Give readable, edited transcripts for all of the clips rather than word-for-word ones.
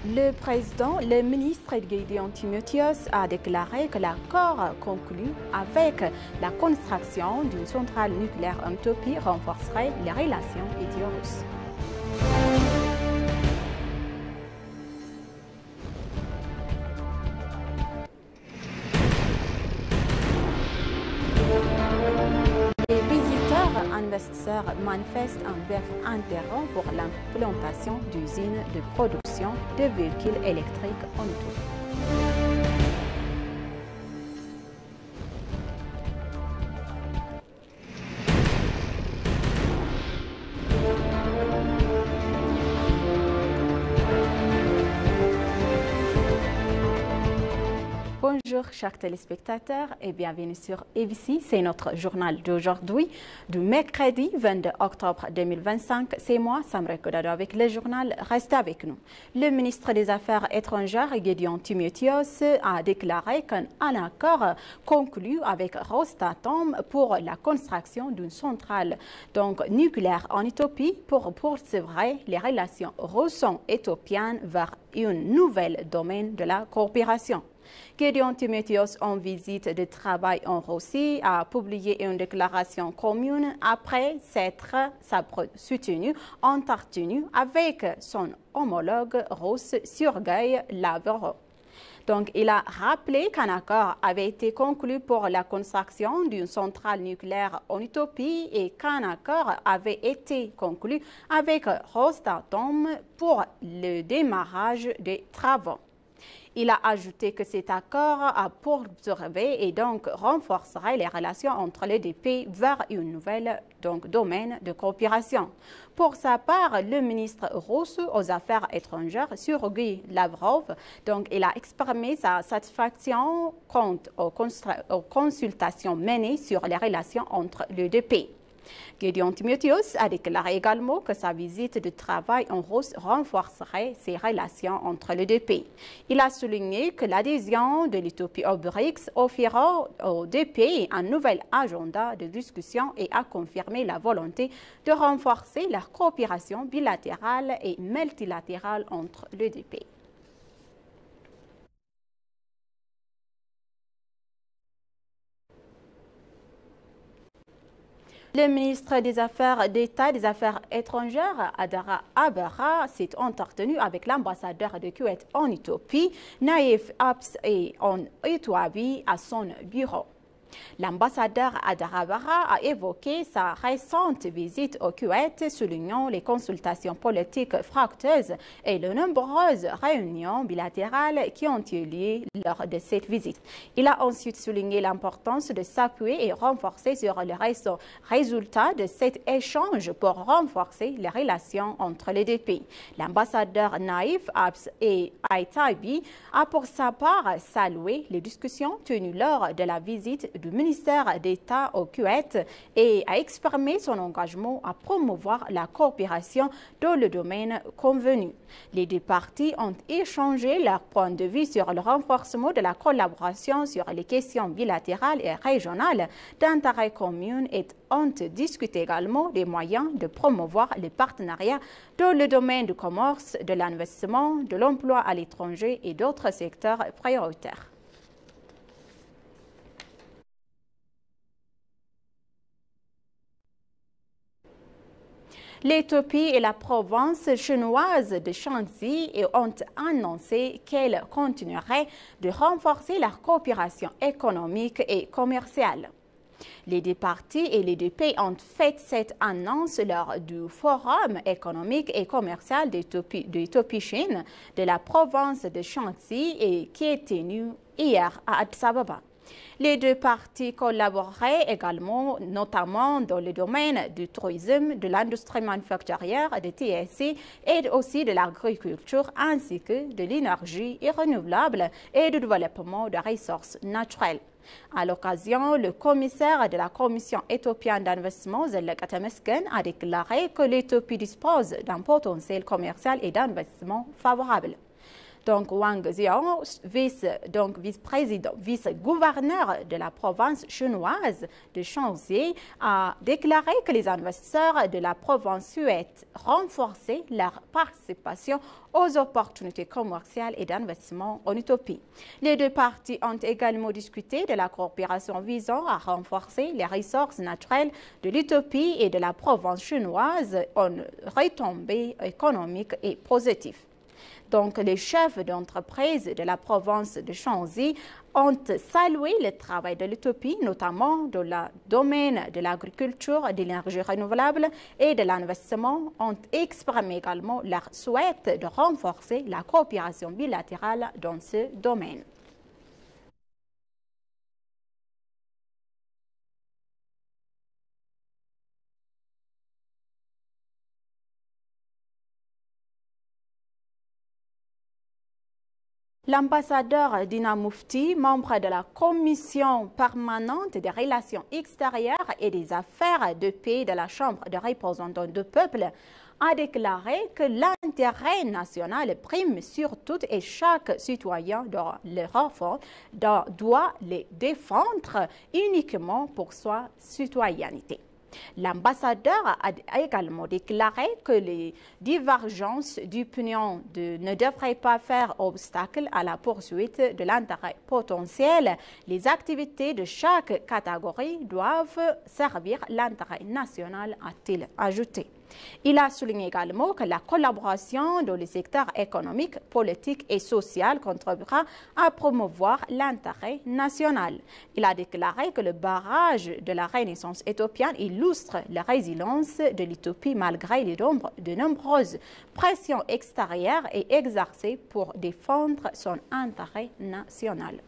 Le ministre Gédéon Timotheos a déclaré que l'accord conclu avec la construction d'une centrale nucléaire en Éthiopie renforcerait les relations éthio-russes. Investisseurs manifestent un vif intérêt pour l'implantation d'usines de production de véhicules électriques en Éthiopie. Bonjour chers téléspectateurs et bienvenue sur ABC. C'est notre journal d'aujourd'hui, du mercredi 22 octobre 2025. C'est moi, Samra Kodado, avec le journal. Restez avec nous. Le ministre des Affaires étrangères, Gédéon Timotheos, a déclaré qu'un accord conclu avec Rosatom pour la construction d'une centrale nucléaire en Éthiopie pour poursuivre les relations russo-éthiopiennes vers un nouvel domaine de la coopération. Gédéon Timotheos, en visite de travail en Russie, a publié une déclaration commune après s'être entretenu avec son homologue russe Sergueï Lavrov. Donc, il a rappelé qu'un accord avait été conclu pour la construction d'une centrale nucléaire en Éthiopie et qu'un accord avait été conclu avec Rosatom pour le démarrage des travaux. Il a ajouté que cet accord a poursuivi et donc renforcerait les relations entre les deux pays vers un nouvel domaine de coopération. Pour sa part, le ministre russe aux Affaires étrangères, Sergueï Lavrov, il a exprimé sa satisfaction quant aux consultations menées sur les relations entre les deux pays. Gédéon Timotheos a déclaré également que sa visite de travail en Russie renforcerait ces relations entre les deux pays. Il a souligné que l'adhésion de l'Éthiopie au BRICS offrira aux deux pays un nouvel agenda de discussion et a confirmé la volonté de renforcer leur coopération bilatérale et multilatérale entre les deux pays. Le ministre des Affaires d'État des Affaires étrangères, Adara Abara, s'est entretenu avec l'ambassadeur de Koweït en Éthiopie, Naïf Abs, et en Éthiopie à son bureau. L'ambassadeur Adara Abara a évoqué sa récente visite au Koweït, soulignant les consultations politiques fructueuses et les nombreuses réunions bilatérales qui ont eu lieu lors de cette visite. Il a ensuite souligné l'importance de s'appuyer et renforcer sur les résultats de cet échange pour renforcer les relations entre les deux pays. L'ambassadeur Naïf Abs et Aïtabi a pour sa part salué les discussions tenues lors de la visite du ministère d'État au Koweït et a exprimé son engagement à promouvoir la coopération dans le domaine convenu. Les deux parties ont échangé leurs points de vue sur le renforcement de la collaboration sur les questions bilatérales et régionales d'intérêt commun et ont discuté également des moyens de promouvoir les partenariats dans le domaine du commerce, de l'investissement, de l'emploi à l'étranger et d'autres secteurs prioritaires. L'Éthiopie et la province chinoise de Shanxi ont annoncé qu'elles continueraient de renforcer leur coopération économique et commerciale. Les deux parties et les deux pays ont fait cette annonce lors du Forum économique et commercial d'Éthiopie-Chine de la province de Shanxi et qui est tenu hier à Addis Ababa. Les deux parties collaboreraient également, notamment dans le domaine du tourisme, de l'industrie manufacturière, des TSI et aussi de l'agriculture, ainsi que de l'énergie renouvelable et du développement des ressources naturelles. À l'occasion, le commissaire de la Commission éthiopienne d'investissement, Zeleka Temesgen, a déclaré que l'Éthiopie dispose d'un potentiel commercial et d'investissement favorable. Donc Wang Xiao, vice-gouverneur de la province chinoise de Shaanxi, a déclaré que les investisseurs de la province souhaitent renforcer leur participation aux opportunités commerciales et d'investissement en Utopie. Les deux parties ont également discuté de la coopération visant à renforcer les ressources naturelles de l'Utopie et de la province chinoise en retombées économiques et positives. Donc, les chefs d'entreprise de la province de Shaanxi ont salué le travail de l'Utopie, notamment dans le domaine de l'agriculture, de l'énergie renouvelable et de l'investissement, ont exprimé également leur souhait de renforcer la coopération bilatérale dans ce domaine. L'ambassadeur Dina Mufti, membre de la commission permanente des relations extérieures et des affaires de pays de la Chambre des représentants du peuple, a déclaré que l'intérêt national prime sur tout et chaque citoyen de l'Europe doit les défendre uniquement pour sa citoyenneté. L'ambassadeur a également déclaré que les divergences d'opinion ne devraient pas faire obstacle à la poursuite de l'intérêt potentiel. Les activités de chaque catégorie doivent servir l'intérêt national, a-t-il ajouté. Il a souligné également que la collaboration dans les secteurs économiques, politiques et social contribuera à promouvoir l'intérêt national. Il a déclaré que le barrage de la Renaissance éthiopienne illustre la résilience de l'Éthiopie malgré de nombreuses pressions extérieures et exercées pour défendre son intérêt national.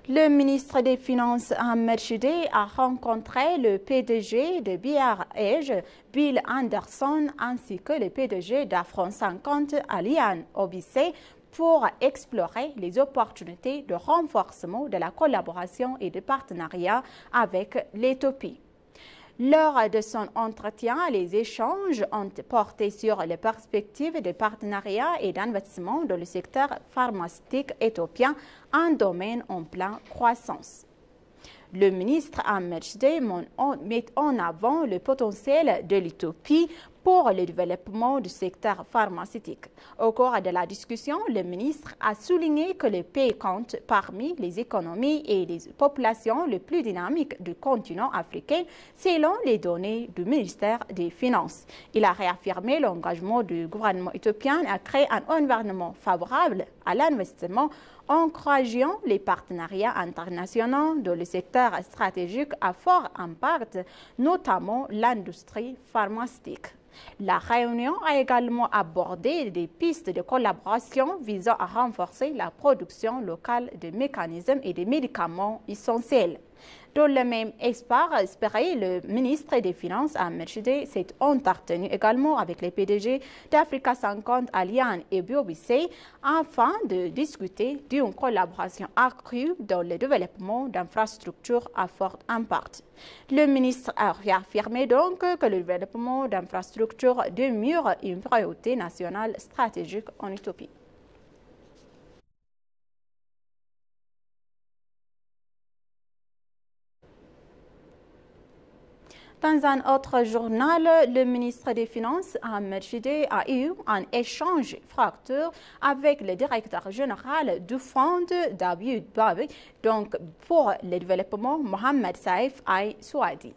Le ministre des Finances, Ahmed Shideh, a rencontré le PDG de BRH, Bill Anderson, ainsi que le PDG d'Afron 50, Alian Obisse, pour explorer les opportunités de renforcement de la collaboration et de partenariat avec l'Éthiopie. Lors de son entretien, les échanges ont porté sur les perspectives de partenariat et d'investissement dans le secteur pharmaceutique éthiopien, un domaine en pleine croissance. Le ministre Ahmed Shideh met en avant le potentiel de l'Éthiopie pour le développement du secteur pharmaceutique. Au cours de la discussion, le ministre a souligné que le pays compte parmi les économies et les populations les plus dynamiques du continent africain, selon les données du ministère des Finances. Il a réaffirmé l'engagement du gouvernement éthiopien à créer un environnement favorable à l'investissement, encourageant les partenariats internationaux dans le secteur stratégique à fort impact, notamment l'industrie pharmaceutique. La réunion a également abordé des pistes de collaboration visant à renforcer la production locale de mécanismes et de médicaments essentiels. Dans le même esprit, le ministre des Finances, Ahmed Shideh, s'est entretenu également avec les PDG d'Africa 50, Alian et Biobissé afin de discuter d'une collaboration accrue dans le développement d'infrastructures à fort impact. Le ministre a réaffirmé donc que le développement d'infrastructures demeure une priorité nationale stratégique en Éthiopie. Dans un autre journal, le ministre des Finances, Ahmed Shideh, a eu un échange fructueux avec le directeur général du fonds d'Abiy Babi, donc pour le développement, Mohamed Saif Al-Souadi.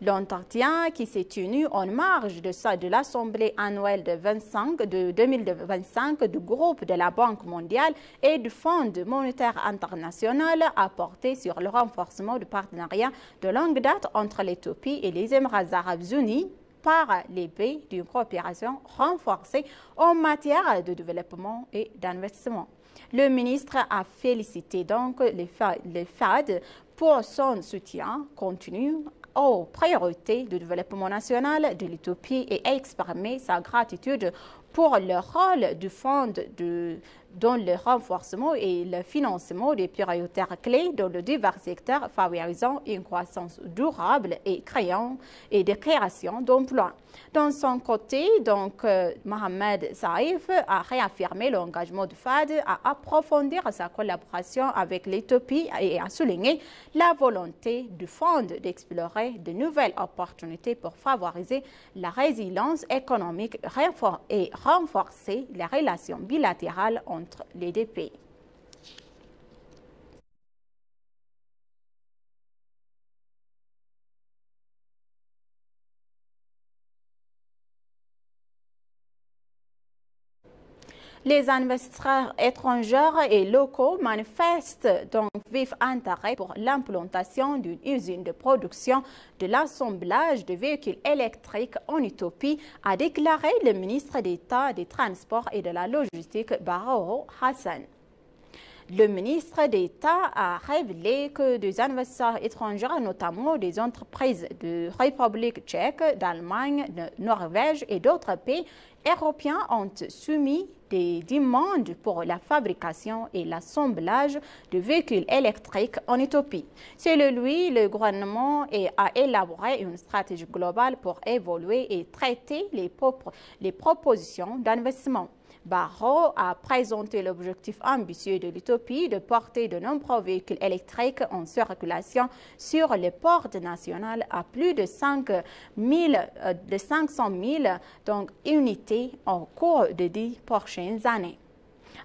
L'entretien qui s'est tenu en marge de l'Assemblée annuelle de 2025 du groupe de la Banque mondiale et du Fonds monétaire international a porté sur le renforcement du partenariat de longue date entre l'Éthiopie et les Émirats arabes unis par les pays d'une coopération renforcée en matière de développement et d'investissement. Le ministre a félicité donc les FAD pour son soutien continu aux priorités du développement national de l'Éthiopie et exprimer sa gratitude pour le rôle du fonds dans le renforcement et le financement des prioritaires clés dans le divers secteurs favorisant une croissance durable et de création d'emplois. Dans son côté, Mohamed Saïf a réaffirmé l'engagement du FAD à approfondir sa collaboration avec l'Éthiopie et a souligné la volonté du fonds d'explorer de nouvelles opportunités pour favoriser la résilience économique et renforcer les relations bilatérales entre les deux pays. Les investisseurs étrangers et locaux manifestent donc vif intérêt pour l'implantation d'une usine de production de l'assemblage de véhicules électriques en Éthiopie, a déclaré le ministre d'État des Transports et de la Logistique, Barao Hassan. Le ministre d'État a révélé que des investisseurs étrangers, notamment des entreprises de République tchèque, d'Allemagne, de Norvège et d'autres pays européens, ont soumis des demandes pour la fabrication et l'assemblage de véhicules électriques en Éthiopie. Selon lui, le gouvernement a élaboré une stratégie globale pour évaluer et traiter les propositions d'investissement. Barrault a présenté l'objectif ambitieux de l'Éthiopie de porter de nombreux véhicules électriques en circulation sur les portes nationales à plus de 500 000 unités au cours des 10 prochaines années.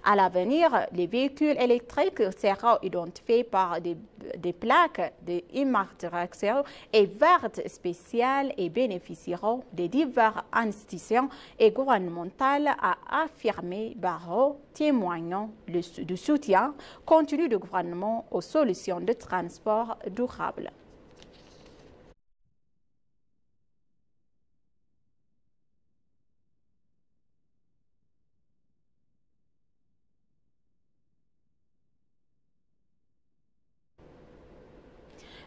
À l'avenir, les véhicules électriques seront identifiés par des plaques d'immatriculation et vertes spéciales et bénéficieront des diverses institutions et gouvernementales, a affirmé Barrault, témoignant du soutien continu du gouvernement aux solutions de transport durables.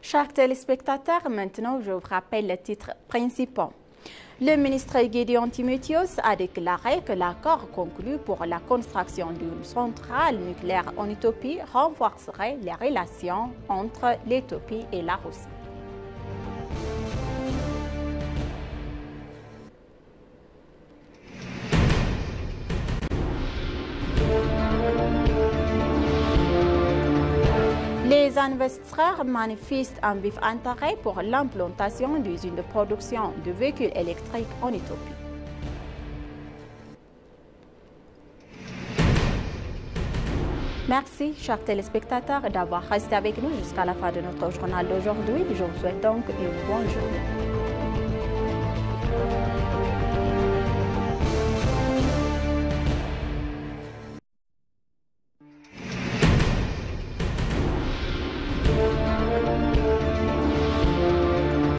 Chers téléspectateurs, maintenant je vous rappelle les titres principaux. Le ministre Gédéon Timotheus a déclaré que l'accord conclu pour la construction d'une centrale nucléaire en Éthiopie renforcerait les relations entre l'Éthiopie et la Russie. Les investisseurs manifestent un vif intérêt pour l'implantation d'usines de production de véhicules électriques en Éthiopie. Merci, chers téléspectateurs, d'avoir resté avec nous jusqu'à la fin de notre journal d'aujourd'hui. Je vous souhaite donc une bonne journée.